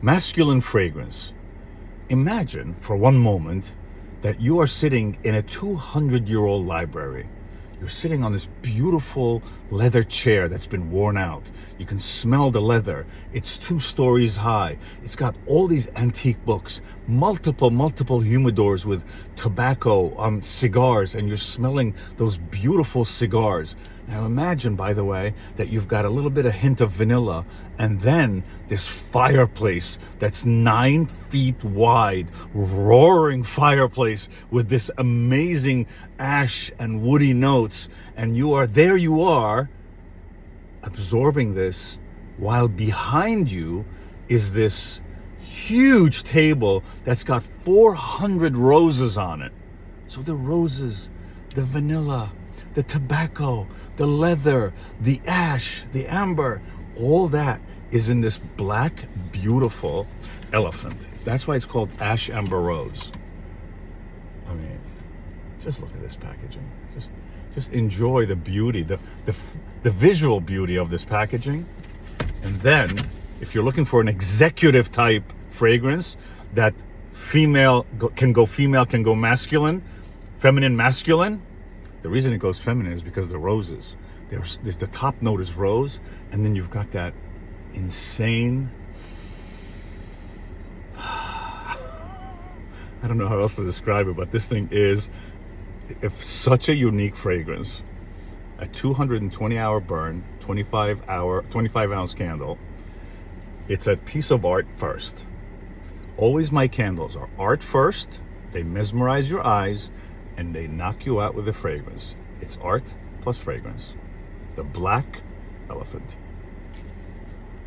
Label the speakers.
Speaker 1: Masculine fragrance. Imagine for one moment that you are sitting in a 200-year-old library. You're sitting on this beautiful leather chair that's been worn out. You can smell the leather. It's 2 stories high. It's got all these antique books, multiple humidors with tobacco on cigars, and you're smelling those beautiful cigars. Now imagine, by the way, that you've got a little bit of hint of vanilla, and then this fireplace that's 9 feet wide, roaring fireplace with this amazing ash and woody notes, and you are absorbing this, while behind you is this huge table that's got 400 roses on it. So the roses, the vanilla, the tobacco, the leather, the ash, the amber, all that is in this black, beautiful elephant. That's why it's called Ash Amber Rose. I mean, just look at this packaging. Just enjoy the beauty, the visual beauty of this packaging. And then, if you're looking for an executive type fragrance that can go masculine, feminine, masculine. The reason it goes feminine is because the roses. There's the top note is rose, and then you've got that insane, I don't know how else to describe it, but this thing is such a unique fragrance. A 220-hour burn, 25-ounce candle. It's a piece of art first. Always my candles are art first. They mesmerize your eyes, and they knock you out with the fragrance. It's art plus fragrance. The Black Elephant.